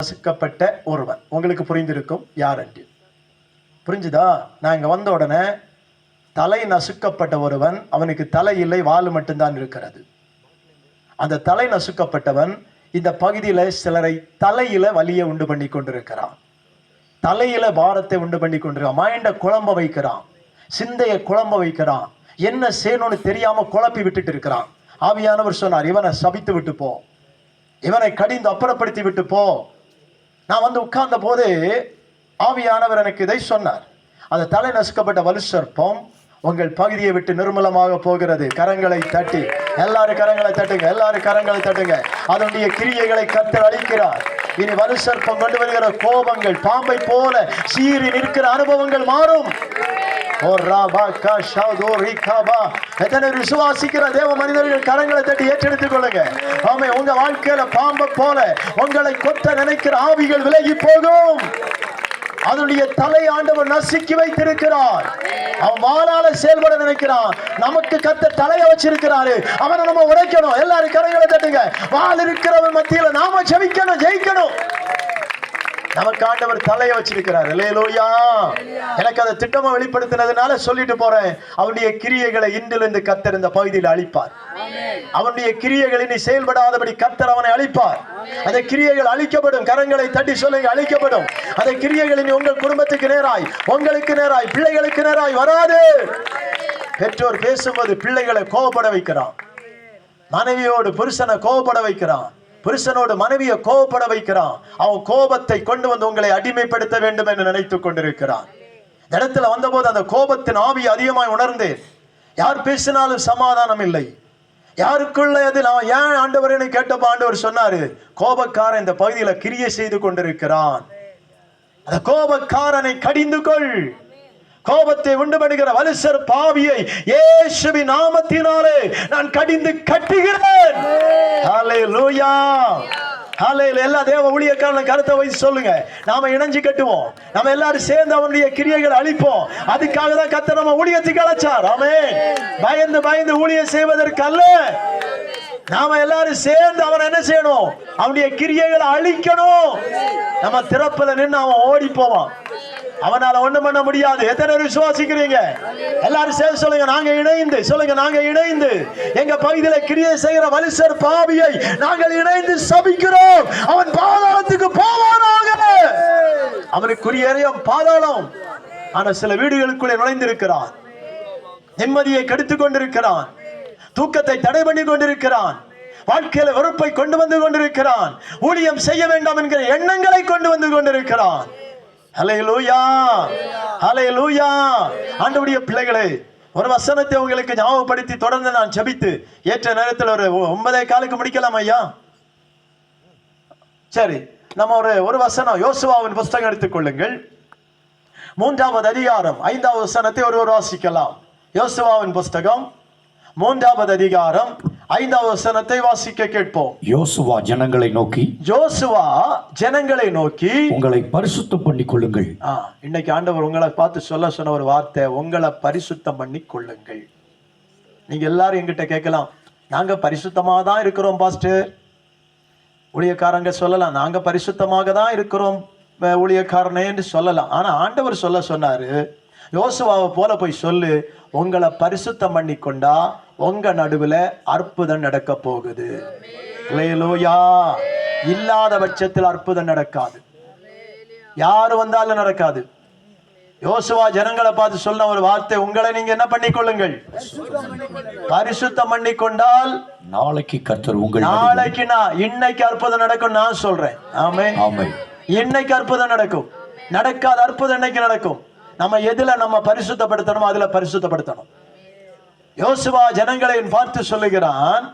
நசுக்கப்பட்ட ஒருவன். உங்களுக்கு புரிந்திருக்கும் யார் என்று. புரிஞ்சுதா? நான் இங்க வந்த உடனே தலை நசுக்கப்பட்ட ஒருவன், அவனுக்கு தலை இல்லை, வால் மட்டும்தான் இருக்கிறது. அந்த தலை நசுக்கப்பட்டவன் இந்த பகுதியில சிலரை தலையில வலியை உண்டு பண்ணி கொண்டிருக்கிறான், தலையில பாரத்தை உண்டு பண்ணி கொண்டிருக்கான், மைண்ட குழம்ப வைக்கிறான், சிந்தையை குழம்ப வைக்கிறான், என்ன செய்யணும்னு தெரியாம குழப்பி விட்டுட்டு இருக்கிறான். ஆவியானவர் சொன்னார், இவனை சபித்து விட்டு போ, இவனை கடிந்து அப்புறப்படுத்தி விட்டு போ. நான் வந்து உட்கார்ந்த போது ஆவியானவர் எனக்கு இதை சொன்னார். அந்த தலை நசுக்கப்பட்ட வலு சர்ப்பம் உங்கள் பகுதியை விட்டு நிர்மூலமாக போகிறது. கரங்களை தட்டி, எல்லாரும் கரங்களை தட்டுங்க, எல்லாரும் கரங்களை தட்டுங்க. அதனுடைய கிரியைகளை கர்த்தர் அளிக்கிறார். இனி வலு சர்ப்பம் கொண்டு வருகிற கோபங்கள் பாம்பை போல சீறி நிற்கிற அனுபவங்கள் மாறும். விசுவாசிக்கிற தேவ மனிதர்கள் கரங்களை தட்டி ஏற்றெடுத்துக் கொள்ளுங்க. ஆமே, உங்க வாழ்க்கையில பாம்பை போல உங்களை கொத்த நினைக்கிற ஆவிகள் விலகி போகும். அதனுடைய தலை ஆண்டவர் நசுக்கி வைத்திருக்கிறார். அவன் வாளால செயல்பட நினைக்கிறான். நமக்கு கத்த தலையை வச்சிருக்கிறாரு, அவனை நம்ம உடைக்கணும். எல்லாரும் கரங்களை தட்டுங்க. வாள் இருக்கிறவன் மத்தியில நாம ஜெயிக்கணும், ஜெயிக்கணும். நமக்கு ஆண்டவர் தலையை வச்சிருக்கிறார். அல்லேலூயா. எனக்கு அதை திட்டமா வெளிப்படுத்தினதுனால சொல்லிட்டு போறேன். அவனுடைய கிரியைகளை இன்றிலிருந்து கர்த்தர் இந்த பகுதியில் அழிப்பார். அவனுடைய கிரியைகள் இனி செயல்படாதபடி கர்த்தர் அவனை அழிப்பார். அந்த கிரியைகள் அழிக்கப்படும். கரங்களை தட்டி சொல்லுங்க, அழிக்கப்படும். அந்த கிரியைகள் இனி உங்கள் குடும்பத்துக்கு நேராய், உங்களுக்கு நேராய், பிள்ளைகளுக்கு நேராய் வராது. பெற்றோர் பேசும்போது பிள்ளைகளை கோபப்பட வைக்கிறான், மனைவியோடு புருஷனை கோபப்பட வைக்கிறான், புருஷனோடு மனைவியை கோபப்பட வைக்கிறான். அவன் கோபத்தை கொண்டு வந்து உங்களை அடிமைப்படுத்த வேண்டும் என்று நினைத்துக் கொண்டிருக்கிறான். இடத்துல வந்தபோது அந்த கோபத்தின் ஆவி அதிகமாய் உணர்ந்தேன். யார் பேசினாலும் சமாதானம் இல்லை. யாருக்குள்ள அது நான் ஏன் ஆண்டவரேன்னு கேட்டப்ப ஆண்டவர் சொன்னாரு, கோபக்காரன் இந்த பகுதியில கிரியை செய்து கொண்டிருக்கிறான். அந்த கோபக்காரனை கடிந்து கொள். கோபத்தை உண்டு பண்ணுகிற வலுசர் பாவியை இயேசுவின் நாமத்தினாலே நான் கடிந்து கட்டுகிறேன். ஹல்லேலூயா, ஹல்லேலூயா. எல்லா தேவ ஊழியக்காரன கருத்தை வைத்து சொல்லுங்க. நாம இணைஞ்சு கட்டுவோம். நம்ம எல்லாரும் சேர்ந்து அவனுடைய கிரியைகளை அழிப்போம். அதுக்காக தான் கர்த்தர் நம்ம ஊழியத்துக்கு அழைச்சார். ஆமென். பயந்து பயந்து ஊழியம் செய்வதற்கு அல்ல, நாம எல்லாரும் சேர்ந்து அவன் என்ன செய்யணும்? அவனுடைய கிரியைகளை அழிக்கணும். நம்ம திறப்புல நின்று அவன் ஓடி போவான். அவனால ஒண்ணும் பண்ண முடியாது. எத்தனை விசுவாசிக்கிறீங்க? எல்லாரும் சேர்ந்து சொல்லுங்க, நாங்க இணைந்து. சொல்லுங்க, நாங்க இணைந்து எங்க பகுதியில கிரியை செய்கிற வலுசர் பாவியை நாங்கள் இணைந்து சபிக்கிறோம். அவன் பாதாளத்துக்கு போவானாக. அவனுக்குரிய பாதாளம். ஆனா சில வீடுகளுக்குள்ளே நுழைந்திருக்கிறான், நிம்மதியை கெடுத்துக் கொண்டிருக்கிறான், தூக்கத்தை தடை பண்ணி கொண்டிருக்கிறான், வாழ்க்கையில வெறுப்பை கொண்டு வந்து கொண்டிருக்கிறான், ஊழியம் செய்ய வேண்டாம் என்கிற எண்ணங்களை கொண்டு வந்து கொண்டிருக்கிறான். ஹல்லேலூயா, ஹல்லேலூயா. ஆண்டவருடைய பிள்ளைகளே, ஒரு வசனத்தை உங்களுக்கு ஞாபகப்படுத்தி தொடர்ந்து நான் ஜெபித்து ஏற்ற நேரத்தில் ஒரு 9:15 முடிக்கலாம் ஐயா. சரி, நம்ம ஒரு வசனம் யோசுவாவின் புஸ்தகம் எடுத்துக்கொள்ளுங்கள். 3வது அதிகாரம் 5வது வசனத்தை ஒருவர் வாசிக்கலாம். யோசுவாவின் புஸ்தகம் 3வது அதிகாரம் 5வது வசனத்தை வாசிக்க கேட்போம். யோசுவா ஜனங்களை நோக்கி, யோசுவா ஜனங்களை நோக்கி உங்களை பரிசுத்தம் பண்ணிக் கொள்ளுங்கள். இன்னைக்கு ஆண்டவர் உங்களை பார்த்து சொல்ல சொன்ன ஒரு வார்த்தை, உங்களை பரிசுத்தம் பண்ணி கொள்ளுங்கள். நீங்க எல்லாரும் எங்கிட்ட கேட்கலாம், நாங்க பரிசுத்தமாக தான் இருக்கிறோம் பாஸ்டர். ஊழியக்காரங்க சொல்லலாம், நாங்க பரிசுத்தமாக தான் இருக்கிறோம் ஊழியக்காரனே என்று சொல்லலாம். ஆனா ஆண்டவர் சொல்ல சொன்னாரு, யோசுவாவை போல போய் சொல்லு, உங்களை பரிசுத்தம் பண்ணி கொண்டா உங்க நடுவுல அற்புதம் நடக்க போகுது. அல்லேலூயா. இல்லாத பட்சத்தில் அற்புதம் நடக்காது. யாரு வந்தாலும் நடக்காது. யோசுவா ஜனங்களை பார்த்து சொன்ன ஒரு வார்த்தை, உங்களை நீங்க என்ன பண்ணிக்கொள்ளுங்கள், பரிசுத்தம் பண்ணி கொண்டால் நாளைக்கு கர்த்தர் உங்கள் நாளைக்கு இன்னைக்கு அற்புதம் நடக்கும் நான் சொல்றேன். ஆமென், ஆமென். இன்னைக்கு அற்புதம் நடக்கும். நடக்காத அற்புதம் இன்னைக்கு நடக்கும். நம்ம எதுல நம்ம பரிசுத்தப்படுத்தணும் அதுல பரிசுத்தப்படுத்தணும். யோசுவா ஜனங்களை பார்த்து சொல்லுகிறான்,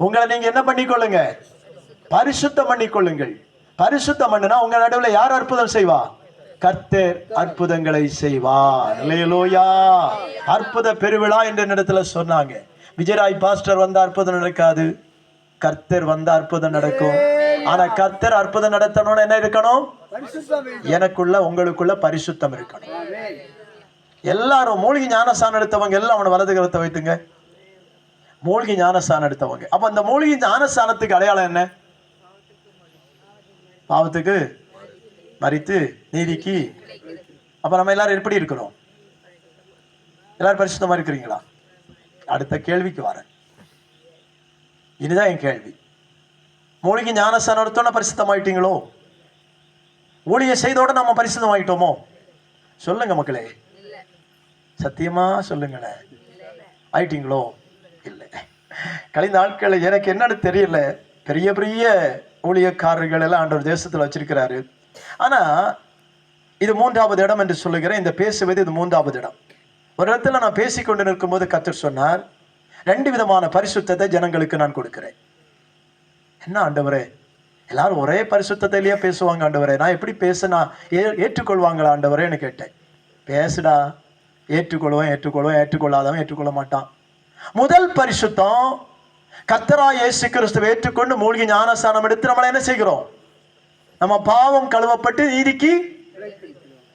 உங்களை நீங்க என்ன பண்ணிக்கொள்ளுங்க, பரிசுத்தம் பண்ணிக்கொள்ளுங்கள். பரிசுத்தம் பண்ணினா உங்க நடுவுல யார் அற்புதம் செய்வா? கர்த்தர் அற்புதங்களை செய்வார். அல்லேலூயா. அற்புத பெருவிழா என்ற இடத்துல சொன்னாங்க. விஜயராய் பாஸ்டர் வந்த அற்புதம் நடக்காது, கர்த்தர் வந்த அற்புதம் நடக்கும். ஆனா கர்த்தர் அற்புதம் நடத்தணும்னு என்ன இருக்கணும்? எனக்குள்ள உங்களுக்குள்ள பரிசுத்தம் இருக்கணும். எல்லாரும் மூழ்கி ஞானஸ்தானம் எடுத்தவங்க எல்லாம் அவனை வலது கரத்தை வைத்துங்க. மூழ்கி ஞானஸ்தானம் எடுத்தவங்க. அப்ப அந்த மூழ்கி ஞானஸ்தானத்துக்கு அடையாளம் என்ன? பாவத்துக்கு மரித்து நீதிக்கு. அப்ப நம்ம எல்லாரும் எப்படி இருக்கிறோம்? எல்லாரும் பரிசுத்தமா இருக்கிறீங்களா? அடுத்த கேள்விக்கு வரேன். இதுதான் என் கேள்வி. மூழ்கி ஞானஸ்தானம் எடுத்தோன்னா பரிசுத்தமாயிட்டீங்களோ? ஊழியம் செய்தோட நம்ம பரிசுத்தமாயிட்டோமோ? சொல்லுங்க மக்களே, சத்தியமா சொல்லுங்களேன். ஆயிட்டீங்களோ? இல்லை. கழிந்த நாட்களில் எனக்கு என்னன்னு தெரியல, பெரிய பெரிய ஊழியக்காரர்கள் எல்லாம் ஆண்டவர் தேசத்தில் வச்சிருக்கிறாரு. ஆனா இது 3வது இடம் என்று சொல்லுகிறேன். இந்த பேசுவது இது 3வது இடம். ஒரு இடத்துல நான் பேசிக்கொண்டு நிற்கும் போது கர்த்தர் சொன்னார், 2 விதமான பரிசுத்தத்தை ஜனங்களுக்கு நான் கொடுக்கிறேன். என்ன ஆண்டவரே, எல்லாரும் ஒரே பரிசுத்தத்திலேயே பேசுவாங்க ஆண்டவரே, நான் எப்படி பேசினா ஏற்றுக்கொள்வாங்களா ஆண்டவரேன்னு கேட்டேன். பேசுடா, ஏற்றுக்கொள்வேன், ஏற்றுக்கொள்ளாதவன் ஏற்றுக்கொள்ள மாட்டான். முதல் பரிசுத்தம், கர்த்தராகிய இயேசு கிறிஸ்துவை ஏற்றுக்கொண்டு மூழ்கி ஞானஸ்நானம் எடுத்து நம்மளை என்ன செய்கிறோம்? நம்ம பாவம் கழுவப்பட்டு நீதிக்கு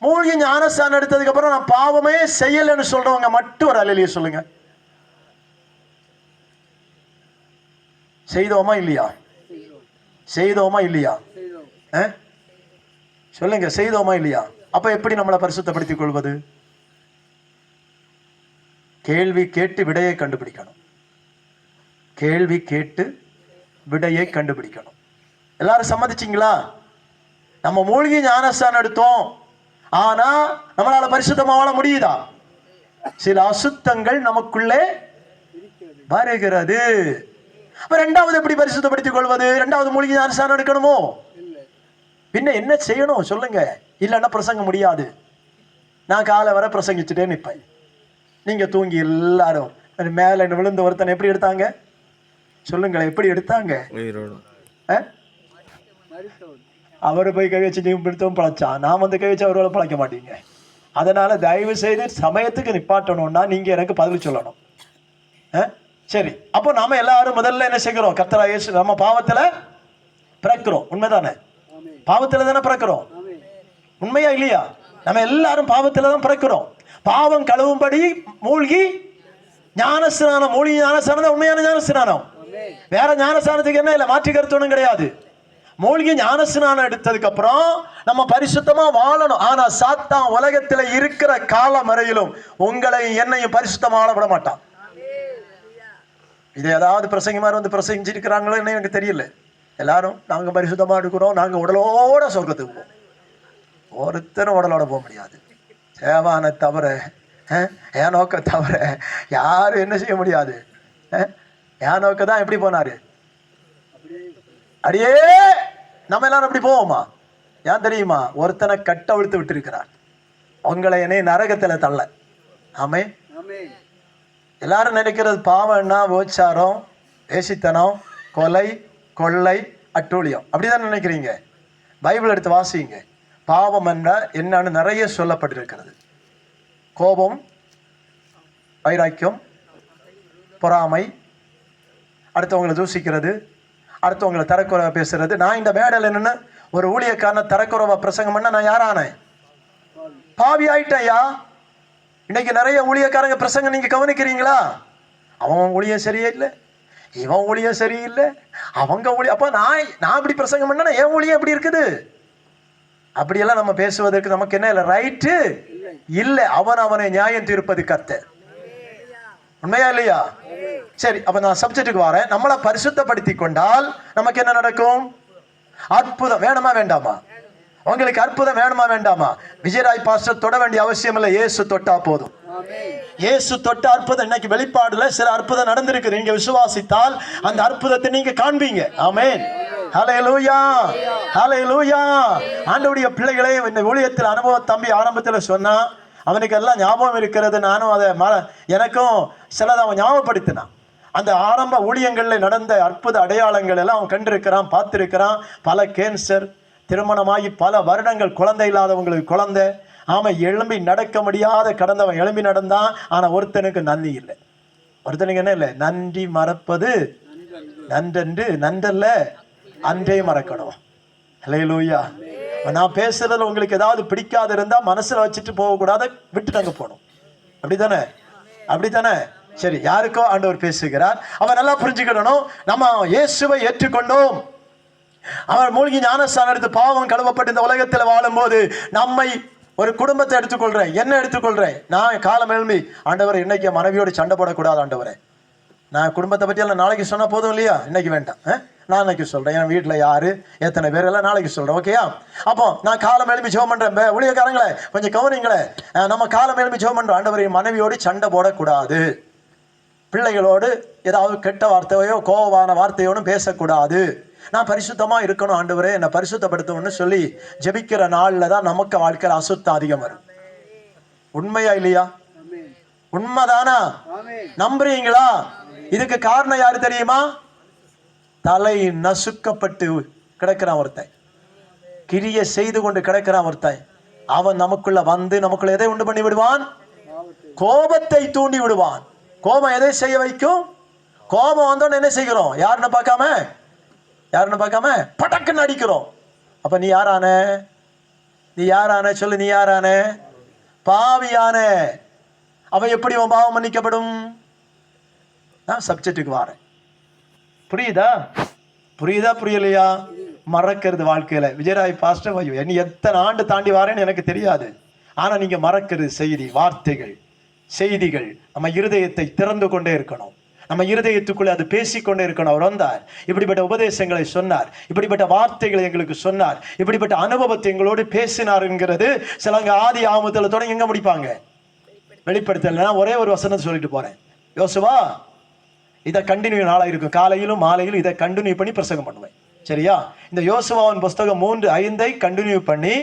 மூழ்கி ஞானஸ்நானம் எடுத்ததுக்கு அப்புறம் நான் பாவமே செய்யலைன்னு சொல்றவங்க மட்டும் ஒரு அல்லேலூயா சொல்லுங்க. செய்தோமா இல்லையா? செய்தோமா இல்லையா? சொல்லுங்க, செய்தோமா இல்லையா? அப்ப எப்படி நம்மளை பரிசுத்தப்படுத்திக் கொள்வது? கேள்வி கேட்டு விடையை கண்டுபிடிக்கணும். கேள்வி கேட்டு விடையை கண்டுபிடிக்கணும். எல்லாரும் சம்மதிச்சிங்களா? நம்ம மூழ்கி ஞானஸ்தானம் எடுத்தோம், ஆனா நம்மளால பரிசுத்தமா வாழ முடியுதா? சில அசுத்தங்கள் நமக்குள்ளே வருகிறது. அப்ப 2வது எப்படி பரிசுத்தப்படுத்திக் கொள்வது? 2வது மூழ்கி ஞானஸ்தானம் எடுக்கணுமோ? பின்ன என்ன செய்யணும் சொல்லுங்க? இல்லைன்னா பிரசங்க முடியாது. நான் காலை வர பிரசங்கிச்சுட்டே நிற்பேன், நீங்க தூங்கி எல்லாரும் மேல விழுந்த ஒருத்தனை எப்படி எடுத்தாங்க சொல்லுங்களேன்? எப்படி எடுத்தாங்க? அவரை போய் கை வச்சு நீ பிடித்தவும் பழச்சான், நான் வந்து கை வச்சு அவரோட பழக்க மாட்டீங்க. அதனால தயவு செய்து சமயத்துக்கு நிப்பாட்டணும்னா நீங்க எனக்கு பதில் சொல்லணும். சரி, அப்போ நாம எல்லாரும் முதல்ல என்ன செய்கிறோம்? கர்த்தராகிய இயேசு, நம்ம பாவத்துல பிறக்கிறோம், உண்மைதானே? பாவத்துல தானே பிறக்கிறோம், உண்மையா இல்லையா? நம்ம எல்லாரும் பாவத்துல தான் பிறக்கிறோம். பாவம் கழுவும்படி மூழ்கி ஞானஸ்நானம், மூழ்கி ஞானஸ்நானம் தான் உண்மையான ஞானஸ்நானம். வேற ஞானஸ்நானத்துக்கு என்ன இல்லை, மாற்று கருத்து ஒன்றும் கிடையாது. மூழ்கி ஞானஸ்நானம் எடுத்ததுக்கு அப்புறம் நம்ம பரிசுத்தமா வாழணும். ஆனா சாத்தான் உலகத்துல இருக்கிற காலம் வரையிலும் உங்களை என்னையும் பரிசுத்தமா வாழ விட மாட்டான். இது ஏதாவது பிரசங்கமார் வந்து பிரசங்கிச்சிருக்கிறாங்களோ என்ன எனக்கு தெரியல. எல்லாரும் நாங்க பரிசுத்தமா இருக்கிறோம், நாங்க உடலோட சொர்க்கத்துக்கு போவோம். ஒருத்தரும் உடலோட போக முடியாது. சேவானை தவிர, என் நோக்க தவிர யாரும் என்ன செய்ய முடியாது. என் நோக்க தான் எப்படி போனாரு? அடியே நம்ம எல்லாரும் அப்படி போவோமா? ஏன் தெரியுமா? ஒருத்தனை கட்டவிழ்த்து விட்டு இருக்கிறார், உங்களை என்னை நரகத்துல தள்ள. ஆமே. எல்லாரும் நினைக்கிறது பாவம்னா விபச்சாரம், வேசித்தனம், கொலை, கொள்ளை, அட்டூழியம், அப்படிதான் நினைக்கிறீங்க. பைபிள் எடுத்து வாசிங்க. பாவம் என்றால் என்னன்னு நிறைய சொல்லப்பட்டிருக்கிறது. கோபம், வைராக்கியம், பொறாமை, அடுத்தவங்களை தூசிக்கிறது, அடுத்தவங்களை தரக்குறைவா பேசுறது. நான் இந்த மேடையில் என்னன்னு ஒரு ஊழியக்காரனை தரக்குறைவா பிரசங்கம் பண்ண நான் யாரானேன்? பாவி ஆயிட்டேயா. இன்னைக்கு நிறைய ஊழியக்காரங்க பிரசங்கம் நீங்க கவனிக்கிறீங்களா? அவன் ஊழியம் சரியில்லை, இவன் ஊழியம் சரியில்லை, அவங்க ஊழியம். அப்ப நான் இப்படி பிரசங்கம் பண்ணா என் ஊழியம் எப்படி இருக்குது? அப்படியெல்லாம் நம்ம பேசுவதற்கு நமக்கு என்ன இல்லை, ரைட்டு இல்லை. அவனை நியாயம் தீர்ப்பது கர்த்தர், உண்மையா இல்லையா? சரி, அப்ப நான் சப்ஜெக்டுக்கு வரேன். நம்மளை பரிசுத்தப்படுத்தி கொண்டால் நமக்கு என்ன நடக்கும்? அற்புதம் வேணுமா வேண்டாமா? உங்களுக்கு அற்புதம் வேணுமா வேண்டாமா? விஜயராய் பாஸ்டர் தொட வேண்டிய அவசியம் இல்லை, இயேசு தொட்டா போதும். இயேசு தொட்ட அற்புதம் இன்னைக்கு வெளிப்பாடுல சில அற்புதம் நடந்திருக்கு. நீங்க விசுவாசித்தால் அந்த அற்புதத்தை நீங்க காண்பீங்க. ஆமென். ஹல்லேலூயா, ஹல்லேலூயா. ஆண்டவருடைய பிள்ளைகளே, இந்த ஊழியத்தில் அனுபவ தம்பி ஆரம்பத்தில் சொன்னா அவனுக்கு எல்லாம் ஞாபகம் இருக்கிறது. நானும் அதை எனக்கும் சிலதை அவன் ஞாபகப்படுத்தினான். அந்த ஆரம்ப ஊழியங்களில் நடந்த அற்புத அடையாளங்கள் எல்லாம் அவன் கண்டிருக்கிறான், பார்த்திருக்கிறான். பல கேன்சர், திருமணமாகி பல வருடங்கள் குழந்தை இல்லாதவங்களுக்கு குழந்தை. ஆமாம், எழும்பி நடக்க முடியாத கடந்தவன் எழும்பி நடந்தான். ஆனால் ஒருத்தனுக்கு நன்றி இல்லை. ஒருத்தனுக்கு என்ன இல்லை? நன்றி மறப்பது நன்றன்று, நன்றல்ல அன்றே மறக்கணும். ஹல்லேலூயா. நான் பேசுறதுல உங்களுக்கு ஏதாவது பிடிக்காது இருந்தா மனசுல வச்சுட்டு போகக்கூடாது, விட்டுட்டு அங்க போகணும். அப்படித்தானே? அப்படித்தானே? சரி, யாருக்கோ ஆண்டவர் பேசுகிறார். அவன் நல்லா புரிஞ்சுக்கிடணும். நம்ம இயேசுவை ஏற்றுக்கொண்டோம், அவர் மூழ்கி ஞானஸ்தானம் எடுத்து பாவம் கழுவப்பட்டு இந்த உலகத்தில் வாழும்போது நம்மை ஒரு குடும்பத்தை எடுத்துக்கொள்றேன், என்ன எடுத்துக்கொள்றேன், நான் காலம் எழும்பி ஆண்டவரை இன்னைக்கு மனைவியோடு சண்டை போடக்கூடாது ஆண்டவரே, நான் குடும்பத்தை பற்றி எல்லாம் நாளைக்கு சொன்னா போதும் இல்லையா, இன்னைக்கு வேண்டாம், நான் இன்னைக்கு சொல்றேன், என் வீட்டுல யாரு எத்தனை பேர் எல்லாம் நாளைக்கு சொல்றேன், ஓகேயா? அப்போ நான் காலம் எழுப்பி ஜெபம் பண்றேன், ஊழியக்காரங்களே கொஞ்சம் கவனிங்களே, நம்ம காலம் எழுப்பி ஜெபம் பண்றோம், ஆண்டவரை மனைவியோடு சண்டை போடக்கூடாது, பிள்ளைகளோடு ஏதாவது கெட்ட வார்த்தையோ கோபமான வார்த்தையோடும் பேசக்கூடாது, நான் பரிசுத்தமா இருக்கணும் ஆண்டவரே என்னை பரிசுத்தப்படுத்தணும்னு சொல்லி ஜெபிக்கிற நாள்ல தான் நமக்கு வாழ்க்கையில் அசுத்தம் அதிகம் வரும். உண்மையா இல்லையா? உண்மைதானா? நம்புறீங்களா? இதுக்கு காரணம் யாரு தெரியுமா? தலை நசுக்கப்பட்டு கிடக்கிறான் ஒருத்தன், கிரிய செய்து கொண்டு கிடக்கிறான் ஒருத்தன். அவன் நமக்குள்ள வந்து நமக்குள்ள எதை உண்டு பண்ணி விடுவான்? கோபத்தை தூண்டி விடுவான். கோபம் எதை செய்ய வைக்கும்? கோபம் வந்தோன்னு என்ன செய்கிறோம்? யாருன்னு பார்க்காம படக்குன்னு அடிக்கிறோம். அப்ப நீ யாரான? நீ யாரான சொல்லு, நீ யாரான? பாவியான. அவன் எப்படி உன் பாவம் மன்னிக்கப்படும்? நான் சப்ஜெக்டுக்கு வாரேன். புரியுதா புரியலையா? மறக்கிறது வாழ்க்கையில. விஜயராய் பாஸ்டர் ஐயோ நீ எத்தனை ஆண்டு தாண்டி வாரேன்னு எனக்கு தெரியாது, ஆனா நீங்க மறக்கிறது செய்தி, வார்த்தைகள், செய்திகள். நம்ம இருதயத்தை திறந்து கொண்டே இருக்கணும், நம்ம இருதயத்துக்குள்ளே அது பேசிக்கொண்டே இருக்கணும். அவர் வந்தார், இப்படிப்பட்ட உபதேசங்களை சொன்னார், இப்படிப்பட்ட வார்த்தைகளை எங்களுக்கு சொன்னார், இப்படிப்பட்ட அனுபவத்தை எங்களோடு பேசினாருங்கிறது சிலங்க ஆதி ஆமத்தில் தொடங்கி எங்க முடிப்பாங்க? வெளிப்படுத்தல. ஒரே ஒரு வசனத்தை சொல்லிட்டு போறேன். யோசுவா இதை கண்டினியூ நாளா இருக்கும், காலையிலும் மாலையிலும் இதை கண்டினியூ பண்ணி பிரசங்கம் பண்ணுவேன், சரியா? இந்த யோசுவாவின் புஸ்தகம் 3:5 கண்டினியூ பண்ணி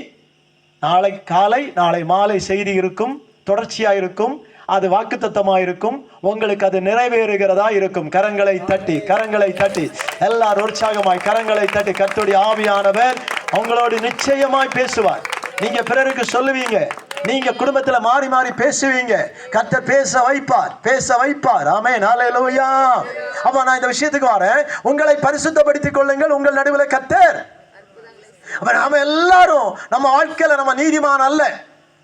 நாளை காலை நாளை மாலை செய்தி இருக்கும், தொடர்ச்சியா இருக்கும், அது வாக்குத்தத்தமா இருக்கும், உங்களுக்கு அது நிறைவேறுகிறதா இருக்கும். கரங்களை தட்டி எல்லாரும் உற்சாகமாய் கரங்களை தட்டி கர்த்தருடைய ஆவியானவர் உங்களோடு நிச்சயமாய் பேசுவார். நீங்க பிறருக்கு சொல்லுவீங்க, நீங்க குடும்பத்துல மாறி மாறி பேசுவீங்க, கர்த்தர் பேச வைப்பார். ஆமென், ஹல்லேலூயா. அப்ப நான் இந்த விஷயத்துக்கு வரேன், உங்களை பரிசுத்தப்படுத்திக் கொள்ளுங்கள், உங்கள் நடுவில் கர்த்தர். அப்ப நாம எல்லாரும் நம்ம வாழ்க்கையில நம்ம நீதிமான் அல்ல,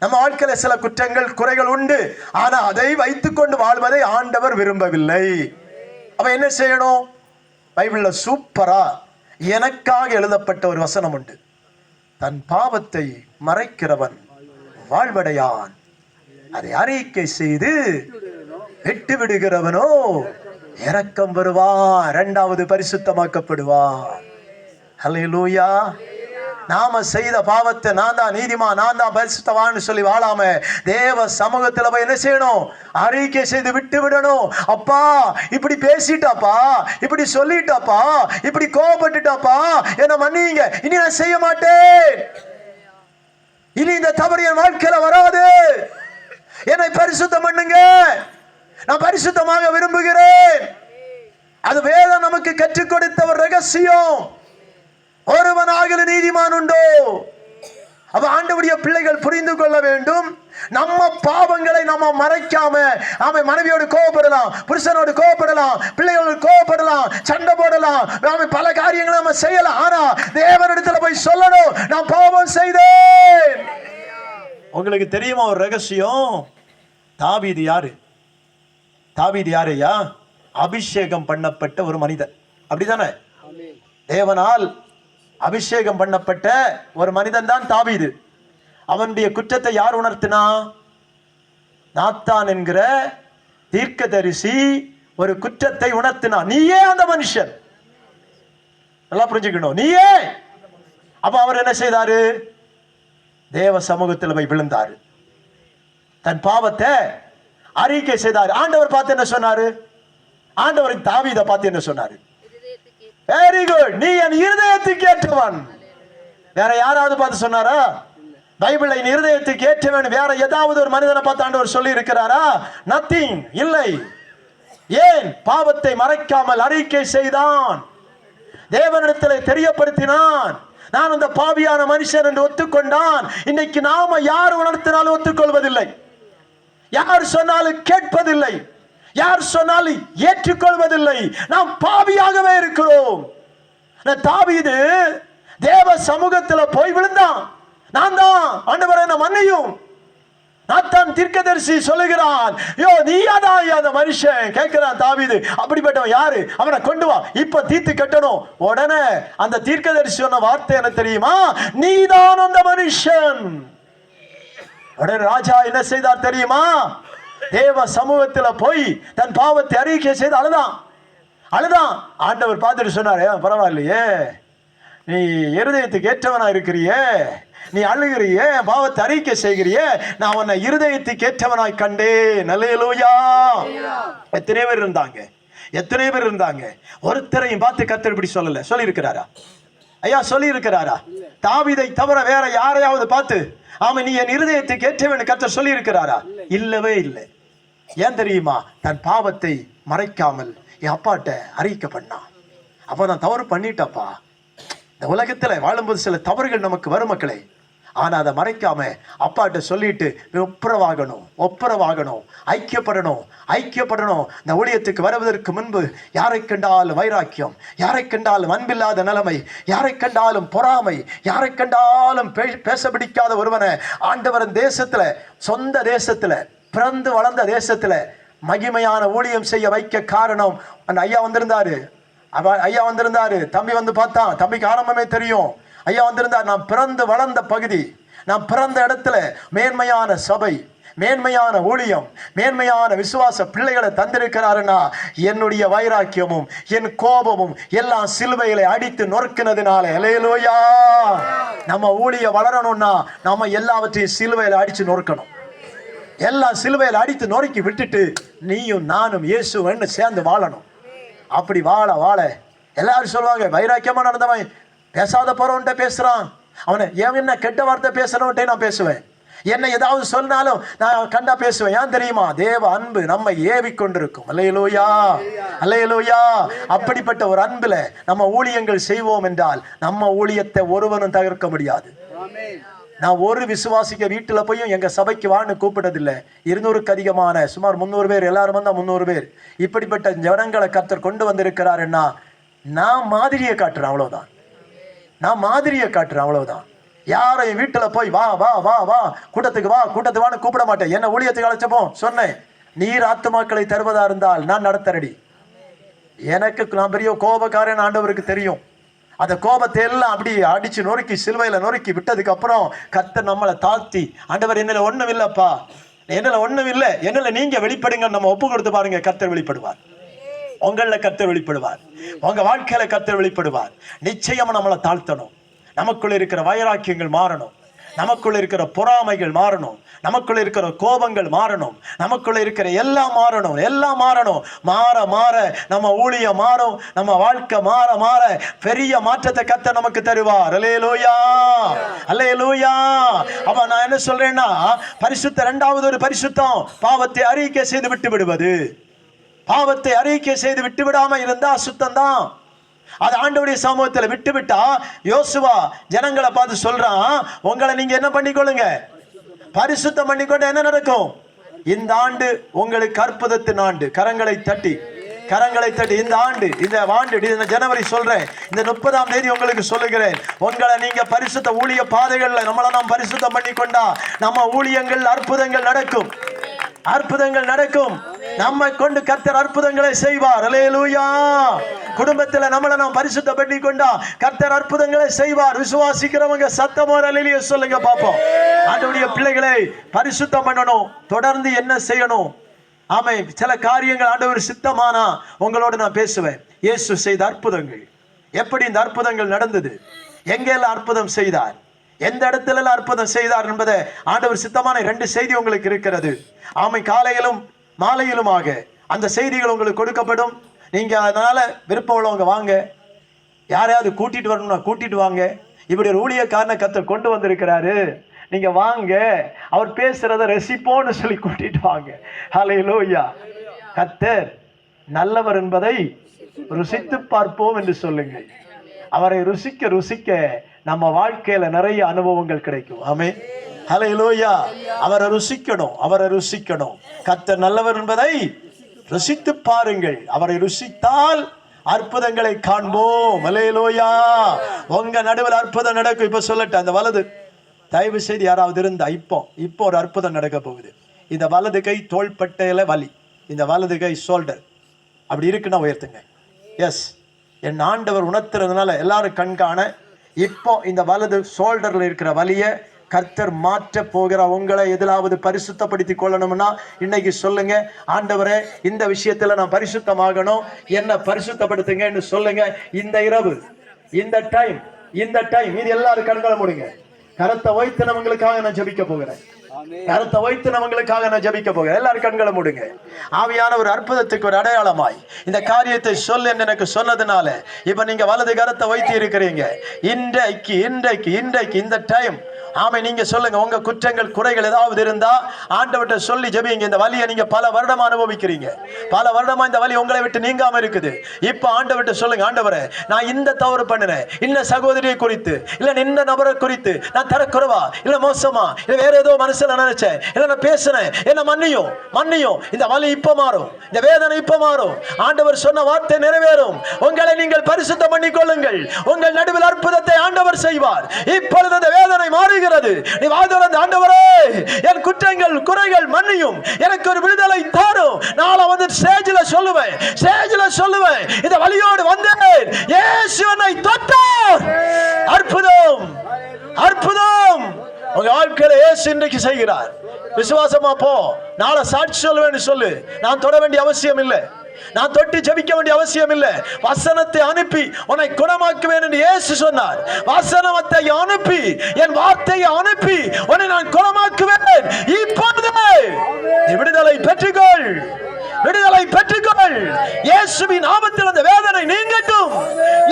நம்ம வாழ்க்கையில சில குற்றங்கள் குறைகள் உண்டு, ஆனா அதை வைத்துக் கொண்டு வாழ்வதை ஆண்டவர் விரும்பவில்லை. அப்ப என்ன செய்யணும்? பைபிள்ல சூப்பரா எனக்காக எழுதப்பட்ட ஒரு வசனம் உண்டு. தன் பாவத்தை மறைக்கிறவன் வாழ்வடையான், அதை அறிக்கை செய்து விட்டு விடுகிறவனோ இரக்கம் வருவான், இரண்டாவது பரிசுத்தமாக்கப்படுவான். ஹல்லேலூயா. நாம செய்த பாவத்தை நான் தான் நீதிமான், நான் தான் பரிசுத்தவான்னு சொல்லி வாழாம தேவ சமூகத்துல போய் என்ன செய்யணும்? அறிக்கை செய்து விட்டு விடணும். அப்பா இப்படி பேசிட்டாப்பா, இப்படி சொல்லிட்டாப்பா, இப்படி கோபப்பட்டுட்டாப்பா, என்ன மன்னிங்க, இனி நான் செய்ய மாட்டேன், இனி இந்த தவறு என் வாழ்க்கையில வராது, என்னை பரிசுத்தம் பண்ணுங்க, நான் பரிசுத்தமாக விரும்புகிறேன். அது வேதம் நமக்கு கற்றுக் கொடுத்த ஒரு ரகசியம். ஒருவனாகில நீதிமான் உண்டோ? அப்ப ஆண்டவருடைய பிள்ளைகள் புரிந்து கொள்ள வேண்டும், நம்ம பாவங்களை நம்ம மறைக்காம, அவன் மனைவியோடு கோபப்படலாம், புருஷனோடு கோபப்படலாம், பிள்ளைகளோடு கோபப்படலாம், சண்டை போடலாம், நாம பல காரியங்களை நம்ம செய்யலாம், ஆனா தேவனிடத்துல போய் சொல்லணும், நான் பாவம் செய்தேன். உங்களுக்கு தெரியுமா ஒரு ரகசியம்? தாவீது யாரையா? அபிஷேகம் பண்ணப்பட்ட ஒரு மனிதன், அப்படிதானே? தேவனால் அபிஷேகம் பண்ணப்பட்ட ஒரு மனிதன் தான் தாவீது. அவனுடைய குற்றத்தை யார் உணர்த்தினா? நாத்தான் என்கிற தீர்க்கதரிசி ஒரு குற்றத்தை உணர்த்தினான். நீயே அந்த மனுஷன், நல்லா புரிஞ்சுக்கணும், நீயே. அப்ப அவர் என்ன செய்தாரு? தேவ சமூகத்தில் போய் விழுந்தாரு, தன் பாவத்தை அறிக்கை செய்தார். ஆண்டவர் பார்த்து என்ன சொன்னாரு? ஆண்டவரின் தாவீதை பார்த்து என்ன சொன்னாரு? வெரி குட், நீ என் இருதயத்துக்கு ஏற்றவன். வேற யாராவது பார்த்து சொன்னாரா? பைபிளை இருதயத்துக்கு ஏற்றவன் வேற ஏதாவது ஒரு மனிதனை பார்த்து ஆண்டவர் சொல்லி இருக்கிறாரா? நத்திங், இல்லை. ஏன்? பாவத்தை மறைக்காமல் அறிக்கை செய்தான், தேவனிடத்தில் தெரியப்படுத்தினான், நான் அந்த பாவியான மனுஷன் என்று ஒத்துக்கொண்டான். இன்னைக்கு நாம யார் உணர்த்தினாலும் ஒத்துக்கொள்வதில்லை, யார் சொன்னாலும் கேட்பதில்லை, யார் சொன்னாலும் ஏற்றுக்கொள்வதில்லை. நாம் பாவியாகவே இருக்கிறோம். தாவீது தேவ சமூகத்தில் போய் விழுந்தான், நான் தான் ஆண்டவரே என்ன மன்னியும், நாத்தான் தீர்க்கதரிசி சொல்லுகிறான், யோ நீயாதான் அந்த மனுஷன் கேட்கிறான். தாவீது, அப்படிப்பட்டவன் யாரு? அவனை கொண்டு வா, இப்ப தீர்த்து கட்டணும். உடனே அந்த தீர்க்கதரிசி சொன்ன வார்த்தை என்ன தெரியுமா? நீதான் அந்த மனுஷன். உடனே ராஜா என்ன செய்தார் தெரியுமா? தேவ சமூகத்துல போய் தன் பாவத்தை அறிக்கை செய்து அழுதான். ஆண்டவர் பார்த்துட்டு சொன்னாரு, பரவாயில்லையே, நீ இருதயத்துக்கு ஏற்றவனா இருக்கிறியே, நீ அழுகிறியே, பாவத்தை அறிக்கை செய்கிறியே, நான் உன்னை இருதயத்துக்கு ஏற்றவனாய் கண்டேன். அல்லேலூயா. எத்தனை பேர் இருந்தாங்க? ஒருத்தரையும் பார்த்து கர்த்தர் இப்படி சொல்லல. சொல்லி இருக்கிறாரா ஐயா? சொல்லி இருக்கிறாரா? தாவீதை தவிர வேற யாரையாவது பார்த்து ஆமா நீ என் இருதயத்துக்கு ஏற்றவன் கர்த்தர் சொல்லி இருக்கிறாரா? இல்லவே இல்லை. ஏன் தெரியுமா? தன் பாவத்தை மறைக்காமல் என் அப்பாட்ட அறிக்கை பண்ணான். அப்ப நான் தவறு பண்ணிட்டப்பா. இந்த உலகத்துல வாழும்போது சில தவறுகள் நமக்கு வரும் மக்களே. ஆனா அதை மறைக்காம அப்பாட்ட சொல்லிட்டு ஒப்புரவாகணும், ஐக்கியப்படணும். இந்த ஊழியத்துக்கு வருவதற்கு முன்பு யாரை கண்டாலும் வைராக்கியம், யாரை கண்டாலும் அன்பில்லாத நிலைமை, யாரை கண்டாலும் பொறாமை, யாரை கண்டாலும் பேச பிடிக்காத ஒருவனை ஆண்டவரின் தேசத்துல, சொந்த தேசத்துல, பிறந்து வளர்ந்த தேசத்துல மகிமையான ஊழியம் செய்ய வைக்க காரணம் அந்த ஐயா வந்திருந்தாரு. தம்பி வந்து பார்த்தான். தம்பிக்கு ஆரம்பமே தெரியும். ஐயா வந்திருந்தார். நான் பிறந்து வளர்ந்த பகுதி, நான் பிறந்த இடத்துல மேன்மையான சபை, மேன்மையான ஊழியம், மேன்மையான விசுவாச பிள்ளைகளை தந்திருக்கிறாருன்னா என்னுடைய வைராக்கியமும் என் கோபமும் எல்லாம் சிலுவைகளை அடித்து நொறுக்கினதுனால. அல்லேலூயா. நம்ம ஊழிய வளரணும்னா நாம எல்லாவற்றையும் சிலுவையில அடிச்சு நொறுக்கணும். எல்லாம் சிலுவையில் அடித்து நொறுக்கி விட்டுட்டு நீயும் நானும் இயேசுவன்னு சேர்ந்து வாழணும். அப்படி வாழ எல்லாரும் சொல்லுவாங்க, வைராக்கியமா நடந்தவன் பேசாத போறவன்ட்ட பேசுறான், அவனை என்ன கெட்ட வார்த்தை பேசுறவன்ட்டே நான் பேசுவேன், என்ன ஏதாவது சொன்னாலும் நான் கண்டா பேசுவேன். ஏன் தெரியுமா? தேவ அன்பு நம்மை ஏவிக்கொண்டிருக்கும். அல்லேலூயா, அல்லேலூயா. அப்படிப்பட்ட ஒரு அன்புல நம்ம ஊழியங்கள் செய்வோம் என்றால் நம்ம ஊழியத்தை ஒருவனும் தவிர்க்க முடியாது. நான் ஒரு விசுவாசிக்க வீட்டுல போய் எங்க சபைக்கு வான்னு கூப்பிட்டதில்லை. 200க்கு அதிகமான சுமார் 300 பேர், எல்லாரும் வந்தா 300 பேர். இப்படிப்பட்ட ஜனங்களை கர்த்தர் கொண்டு வந்திருக்கிறாருன்னா நான் மாதிரியை காட்டுறேன், அவ்வளவுதான். யாரையும் வீட்டுல போய் வா கூட்டத்துக்கு வான்னு கூப்பிட மாட்டேன். என்ன ஊழியத்துக்கு அழைச்சப்போ சொன்னேன், நீர் ஆத்துமாக்களை தருவதா இருந்தால் நான் நடத்தரடி. எனக்கு நான் பெரிய கோபக்காரன் ஆண்டவருக்கு தெரியும். அந்த கோபத்தை எல்லாம் அப்படி அடிச்சு நொறுக்கி சிலுவையில நொறுக்கி விட்டதுக்கு அப்புறம் கர்த்தர் நம்மளை தாழ்த்தி, ஆண்டவர் என்னல ஒண்ணும் இல்லப்பா, என்னல நீங்க வெளிப்படுங்க நம்ம ஒப்பு கொடுத்து பாருங்க, கர்த்தர் வெளிப்படுவார். உங்கள கர்த்தர் வெளிப்படுவார், உங்க வாழ்க்கையில கர்த்தர் வெளிப்படுவார். நிச்சயமா நம்மளை தாழ்த்தணும். நமக்குள்ள இருக்கிற வைராக்கியங்கள் மாறணும், நமக்குள்ள இருக்கிற பொறாமைகள் மாறணும், நமக்குள்ள இருக்கிற கோபங்கள் மாறணும், நமக்குள்ள இருக்கிற எல்லாம் மாறணும். மாற நம்ம ஊழியம் மாறும், நம்ம வாழ்க்கை மாற பெரிய மாற்றத்தை கர்த்தர் நமக்கு தருவார். அல்லேலூயா, அல்லேலூயா. அப்ப நான் என்ன சொல்றேன்னா, பரிசுத்த இரண்டாவது ஒரு பரிசுத்தம் பாவத்தை அறிக்கை செய்து விட்டு விடுவது. பாவத்தை அறிக்கை செய்து விட்டு விடாம இருந்தா சுத்தம் தான். அது ஆண்டவருடைய சமூகத்தில் விட்டுவிட்டா யோசுவா ஜனங்களை பார்த்து சொல்றான், உங்களை நீங்க என்ன பண்ணிக்கொள்ளுங்க, பரிசுத்தம் பண்ணிக்கொண்டு என்ன நடக்கும்? இந்த ஆண்டு உங்களுக்கு அற்புதத்தின் ஆண்டு. கரங்களை தட்டி இந்த ஆண்டு, இந்த ஜனவரி சொல்றேன், இந்த 30ஆம் தேதி உங்களுக்கு சொல்லுகிறேன், உங்களை நீங்க பரிசுத்த ஊழிய பாதைகள்ல நம்மளை நாம் பரிசுத்தம் பண்ணிக்கொண்டா நம்ம ஊழியங்கள் அற்புதங்கள் நடக்கும். நம்மை கொண்டு கர்த்தர் அற்புதங்களை செய்வார். அல்லேலூயா. குடும்பத்துல நம்மளை நாம் பரிசுத்தம் பண்ணிக்கொண்டா கர்த்தர் அற்புதங்களை செய்வார். விசுவாசிக்கிறவங்க சத்தமா அல்லேலூயா சொல்லுங்க பாப்போம். ஆண்டவருடைய பிள்ளைகளை பரிசுத்தம் பண்ணணும். தொடர்ந்து என்ன செய்யணும்? ஆமை, சில காரியங்கள் ஆண்டவர் சித்தமானா உங்களோட நான் பேசுவேன். இயேசு செய்த அற்புதங்கள், எப்படி இந்த அற்புதங்கள் நடந்தது, எங்கெல்லாம் அற்புதம் செய்தார், எந்த இடத்துல அற்புதம் செய்தார் என்பதை ஆண்டவர் சித்தமான 2 செய்தி உங்களுக்கு இருக்கிறது. ஆமை, காலையிலும் மாலையிலுமாக அந்த செய்திகள் உங்களுக்கு கொடுக்கப்படும். நீங்க அதனால விருப்பம் உள்ளவங்க வாங்க, யாரையாவது கூட்டிட்டு வரணும்னா கூட்டிட்டு வாங்க. இப்படி ஒரு ஊழியக்காரனை கர்த்தர் கொண்டு வந்திருக்கிறாரு, நீங்க வாங்க, அவர் பேசுறத ரசிப்போன்னு சொல்லி கூட்டிட்டு வாங்க. ஹல்லேலூயா. கர்த்தர் நல்லவர் என்பதை ருசித்து பார்ப்போம் என்று சொல்லுங்கள். அவரை ருசிக்க நம்ம வாழ்க்கையில நிறைய அனுபவங்கள் கிடைக்கும். ஆமென். ஹல்லேலூயா. அவரை ருசிக்கணும். கர்த்தர் நல்லவர் என்பதை ருசித்து பாருங்கள். அவரை ருசித்தால் அற்புதங்களை காண்போம். ஹல்லேலூயா. உங்க நடுவில் அற்புதம் நடக்கும். இப்ப சொல்லட்ட அந்த வலது தயவு செய்து யாராவது இருந்தா இப்போ ஒரு அற்புதம் நடக்க போகுது. இந்த வலது கை தோள்பட்டையில வலி, இந்த வலது கை ஷோல்டர் அப்படி இருக்குன்னா உயர்த்துங்க. எஸ், என் ஆண்டவர் உணர்த்துறதுனால எல்லாரும் கண்காண. இப்போ இந்த வலது ஷோல்டர்ல இருக்கிற வலியை கர்த்தர் மாற்ற போகிற. உங்களை எதிலாவது பரிசுத்தப்படுத்தி கொள்ளணும்னா இன்னைக்கு சொல்லுங்க, ஆண்டவரே இந்த விஷயத்துல நான் பரிசுத்தமாகணும், என்ன பரிசுத்தப்படுத்துங்கன்னு சொல்லுங்க. இந்த இரவு, இந்த டைம் இது எல்லாரும் கண்களை மூடுங்க. கரத்தை வைத்தினவங்களுக்காக நான் ஜெபிக்க போகிறேன். கரத்தை வைத்தினவங்களுக்காக நான் ஜெபிக்க போகிறேன். எல்லாரும் கண்களை மூடுங்க. ஆவியான ஒரு அற்புதத்துக்கு ஒரு அடையாளமாய் இந்த காரியத்தை சொல்ல எனக்கு சொன்னதுனால இப்ப நீங்க வலது கரத்தை வைத்து இருக்கிறீங்க. இன்றைக்கு இந்த டைம் ஆமை நீங்க சொல்லுங்க. உங்க குற்றங்கள் குறைகள் ஏதாவது இருந்தா ஆண்டவர்கிட்ட சொல்லி ஜெபிங்க. இந்த வலியை நீங்க பல வருடமா அனுபவிக்கிறீங்க, பல வருடமா இந்த வலி உங்களை விட்டு நீங்காம இருக்குது. இப்ப ஆண்டவர்கிட்ட சொல்லுங்க, ஆண்டவரே நான் இந்த தவறு பண்ணினேன், இந்த சகோதரியை குறித்து இல்ல இந்த நபரை குறித்து நான் தரக்குறைவா இல்ல மோசமா இல்ல வேற ஏதோ மனசுல நினைச்சேன் இல்ல நான் பேசினேன், என்ன மன்னியும். இந்த வலி இப்ப மாறும், இந்த வேதனை இப்ப மாறும். ஆண்டவர் சொன்ன வார்த்தை நிறைவேறும். உங்களை நீங்கள் பரிசுத்தம் பண்ணிக் கொள்ளுங்கள். உங்கள் நடுவில் அற்புதத்தை ஆண்டவர் செய்வார். இப்பொழுது அந்த வேதனை மாறி நீ வாய்தோரந்து, ஆண்டவரே என் குற்றங்கள் குறைகள் மன்னியும், எனக்கு ஒரு விடுதலை தாரும். நான் வந்து ஸ்டேஜில் சொல்லுவேன் இந்த வலியோடு வந்தேன், இயேசு என்னை தொட்டார். அற்புதம் உங்க வாழ்க்கையில இயேசு இன்றைக்கு செய்கிறார். விசுவாசமா போ. நாளை சாட்சி சொல்லுவேன்னு சொல்லு. நான் தொட வேண்டிய அவசியம் இல்லை, நான் தொட்டு ஜெபிக்க வேண்டிய அவசியம் இல்லை. வசனத்தை அனுப்பி உன்னை குணமாக்குவேன் என்று இயேசு சொன்னார். வசனத்தை அனுப்பி, என் வார்த்தையை அனுப்பி உன்னை நான் குணமாக்குவேன். இப்பொழுது விடுதலை பெற்றுக்கொள். இயேசுவின் நாமத்தில் அந்த வேதனை நீங்கட்டும்.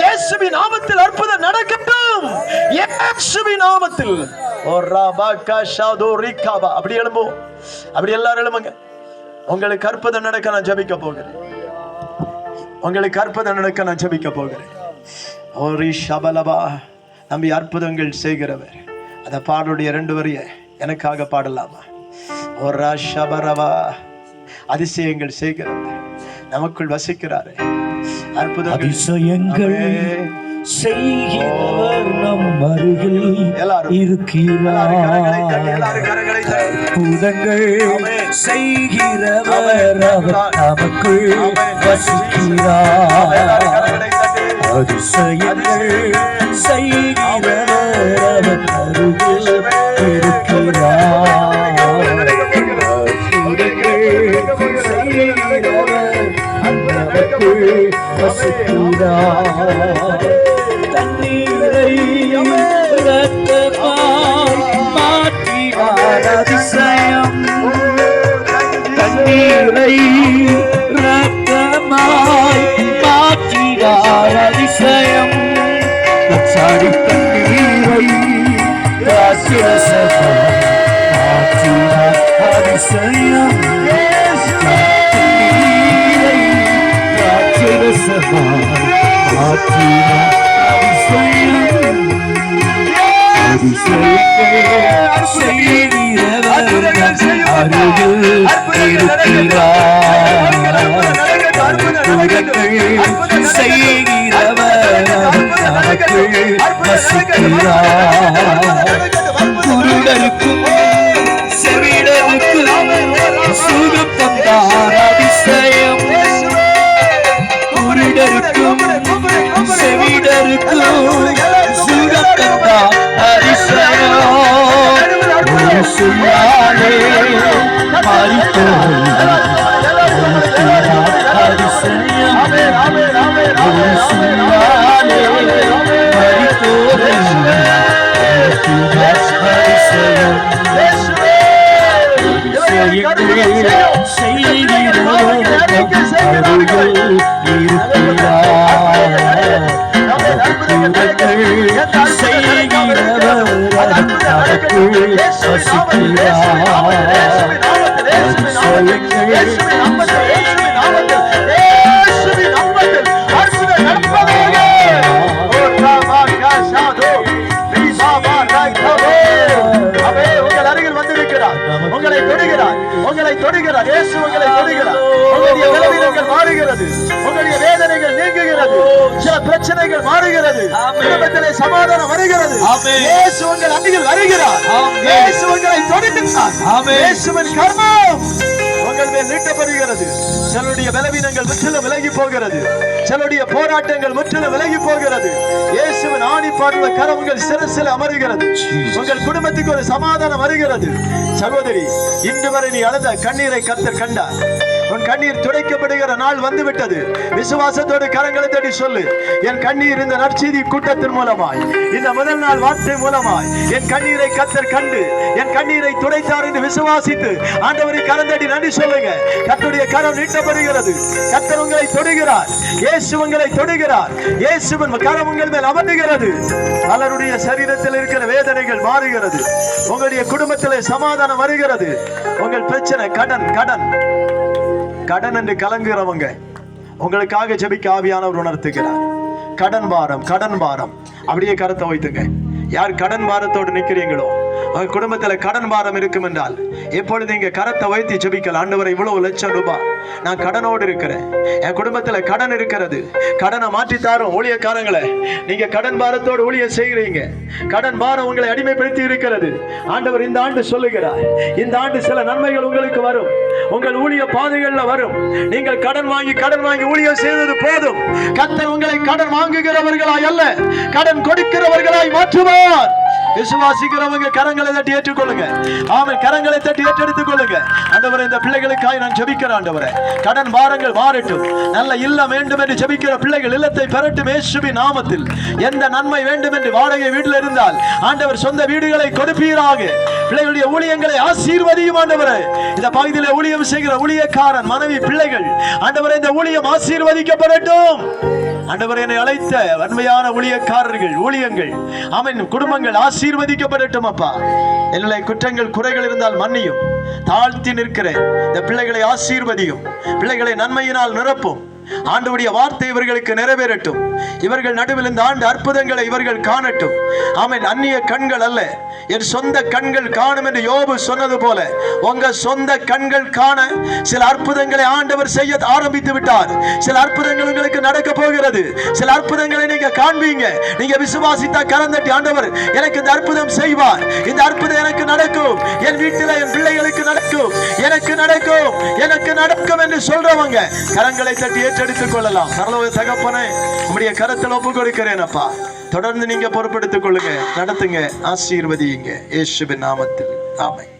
இயேசுவின் நாமத்தில் அற்புதம் நடக்கட்டும். இயேசுவின் நாமத்தில். அப்படி எழும்பும், அப்படி எல்லாரும் எழும்புங்க. உங்களுக்கு அற்புதம் நடக்க நான் ஜெபிக்க போகிறேன். ஓரி ஷபலபா, நம்பி அற்புதங்கள் செய்கிறவர். அந்த பாடலுடைய 2 வரிய எனக்காக பாடலாமா? ஓரா ஷபரவா, அதிசயங்கள் செய்கிறவர் நமக்குள் வசிக்கிறாரே. அற்புதங்கள் அதிசயங்கள் செய்கிறவர் நம் அருகில் இருக்கிறார். அற்புதங்கள் செய்கிறவர் நமக்குள் வசிக்கிறார். அதிசயங்கள் செய்கிறவர் அருகில் இருக்கிறார். அற்புதங்கள் செய்கிறவர் நமக்குள் வசிக்கிறார். தண்ணீரை இரத்தமாய் மாற்றினார் அதிசயம். தண்ணீரை இரத்தமாய் மாற்றினார் அதிசயம். கச்சாடி தண்ணீரை ராட்சசமாய் மாற்றினார் அதிசயம். தண்ணீரை ராட்சசமாய் மாற்றினார் அதிசயம். அதிசயங்கள் செய்கிறவர் அருகில் இருக்கிறார். அற்புதங்கள் செய்கிறவர் நமக்குள் வசிக்கிறார். குருடருக்கும் செவிடருக்கும் சுகம் தந்தார் அதிசயம். குருடருக்கும் செவிடருக்கும் சுகம் தந்தார் அதிசயம். ஒரு சொல்லாலே மரித்தோர் அதிசயம். ஒரு சொல்லாலே மரித்தோர் அதிசயம். செய்கிறவர் அருகில் இருக்கிறார். செய்கிறவர் நமக்குள் வசிக்கிறார். உங்கள் அருகில் வந்திருக்கிறார், உங்களை தொடுகிறார், உங்களை தொடுகிறார். இயேசு உங்களை தொடுகிறார். உங்களுடைய பலவீனங்கள் மாறுகிறது, உங்களுடைய வேதனைகள் நீங்குகிறது, சில பிரச்சனைகள் மாறுகிறது. வருகிறது. ஆமென். குடும்பத்திலே சமாதானம் வருகிறது. ஆமென். இயேசு உங்கள் அருகில் வருகிறார். ஆமென். இயேசு உங்களை தொடுகிறார். ஆமென். இயேசுவின் கர்மம் உங்கள் மேல் நீட்டப்படுகிறது. சிலருடைய பலவீனங்கள் முற்றிலும் விலகி போகிறது. சிலருடைய போராட்டங்கள் முற்றிலும் விலகி போகிறது. இயேசுவின் ஆணிப்பாடுள்ள கரம் உங்கள் சிரசில் அமருகிறது. உங்கள் குடும்பத்துக்கு ஒரு சமாதானம் வருகிறது. சகோதரி, இன்று வரை நீ அழுத கண்ணீரை கர்த்தர் கண்டார். உன் கண்ணீர் துடைக்கப்படுகிற நாள் வந்துவிட்டது. விசுவாசத்தோடு கரங்களை தட்டி சொல்லு, என் கண்ணீர் இந்த நற்செய்தி கூட்டத்தின் மூலமாய், இந்த முதல் நாள் வார்த்தை மூலமாய் என் கண்ணீரை கர்த்தர் கண்டு என் கண்ணீரை துடைத்தார் என்று விசுவாசித்து ஆண்டவரை கரந்தடி நன்றி சொல்லுங்க. கர்த்தருடைய கரம் நீட்டப்படுகிறது. கர்த்தர் உங்களை தொடுகிறார். இயேசு உங்களை தொடுகிறார். இயேசுவின் கரம் உங்கள் மேல் அமர்ந்துகிறது. பலருடைய சரீரத்தில் இருக்கிற வேதனைகள் மாறுகிறது. உங்களுடைய குடும்பத்திலே சமாதானம் வருகிறது. உங்கள் பிரச்சனை கடன் கடன் கடன் என்று கலங்குகிறவங்க உங்களுக்காக ஜெபிக்க ஆவியானவர் உணர்த்துகிறார். கடன் பாரம் கடன் பாரம் அப்படியே கருத்தை வைத்துங்க. யார் கடன் பாரத்தோடு நிற்கிறீங்களோ, உங்க குடும்பத்துல கடன் பாரம் இருக்கும் என்றால் எப்பொழுது நீங்க கரத்தை வைத்து ஜெபிக்கலாம். ஆண்டவரே, இவ்வளவு லட்சம் ரூபாய் நான் கடனோடு இருக்கிறேன், என் குடும்பத்துல கடன் இருக்கிறது, கடனை மாற்றித்தாரும். ஊழியக்காரங்களை, நீங்க கடன் பாரத்தோடு ஊழியம் செய்கிறீங்க, கடன் பாரம் உங்களை அடிமைப்படுத்தி இருக்கிறது. ஆண்டவர் இந்த ஆண்டு சொல்லுகிறார், இந்த ஆண்டு சில நன்மைகள் உங்களுக்கு வரும். உங்கள் ஊழிய பாதைகள்ல வரும். நீங்கள் கடன் வாங்கி ஊழியம் செய்தது போதும். கர்த்தர் உங்களை கடன் வாங்குகிறவர்களாய் அல்ல, கடன் கொடுக்கிறவர்களாய் மாற்றுவார். விசுவாசிக்கிறவங்க கரங்களை தட்டி ஏற்றுக்கொள்ளுங்க. ஆமென். கரங்களை தட்டி ஏற்றெடுத்துக் கொள்ளுங்க. ஆண்டவரே, இந்த பிள்ளைகளுக்காக நான் ஜெபிக்கிறேன். ஆண்டவரே, கடன் பாரங்கள் மாறட்டும். நல்ல இல்லம் வேண்டும் என்று ஜெபிக்கிற பிள்ளைகள் இல்லத்தை பெறட்டும் இயேசுவின் நாமத்தில். எந்த நன்மை வேண்டும் என்று வாடகை வீட்டில் இருந்தால் ஆண்டவர் சொந்த வீடுகளை கொடுப்பீராக. பிள்ளைகளுடைய ஊழியங்களை ஆசீர்வதியும் ஆண்டவரே. இந்த பகுதியில் ஊழியம் செய்கிற ஊழியக்காரன் மனைவி பிள்ளைகள் ஆண்டவரே, இந்த ஊழியம் ஆசீர்வதிக்கப்படட்டும். ஆண்டவரே, என்னை அழைத்த வன்மையான ஊழியக்காரர்கள் ஊழியங்கள் ஆமென் குடும்பங்கள் ஆசீர்வதிக்கப்படட்டும். அப்பா, என்னுடைய குற்றங்கள் குறைகள் இருந்தால் மன்னியும். தாழ்த்தி நிற்கிறேன். இந்த பிள்ளைகளை ஆசீர்வதியும். பிள்ளைகளை நன்மையினால் நிரப்பும். ஆண்டவருடைய வார்த்தை இவர்களுக்கு நிறைவேறட்டும். இவர்கள் நடுவில் இந்த ஆண்டு அற்புதங்களை இவர்கள் காணட்டும். ஆமென். அந்நிய கண்கள் அல்ல, என் சொந்த கண்கள் காணும் என்று யோபு சொன்னது போல உங்க சொந்த கண்கள் காண சில அற்புதங்களை ஆண்டவர் செய்ய ஆரம்பித்து விட்டார். சில அற்புதங்கள் உங்களுக்கு நடக்க போகிறது. சில அற்புதங்களை நீங்க காண்பீங்க. நீங்க விசுவாசித்தா கரந்தட்டி, ஆண்டவர் எனக்கு இந்த அற்புதம் செய்வார், இந்த அற்புதம் எனக்கு நடக்கும், என் வீட்டில் என் பிள்ளைகளுக்கு நடக்கும், எனக்கு நடக்கும், எனக்கு நடக்கும் என்று சொல்றவங்க கரங்களை தட்டி ஏற்றெடுத்துக் கொள்ளலாம். பரலோக தகப்பனே, உம்முடைய கரத்தில் ஒப்பு கொடுக்கிறேன் அப்பா. தொடர்ந்து நீங்க பொறுப்பெடுத்துக் கொள்ளுங்க, நடத்துங்க, ஆசீர்வதியுங்க இயேசுவின் நாமத்தில். ஆமென்.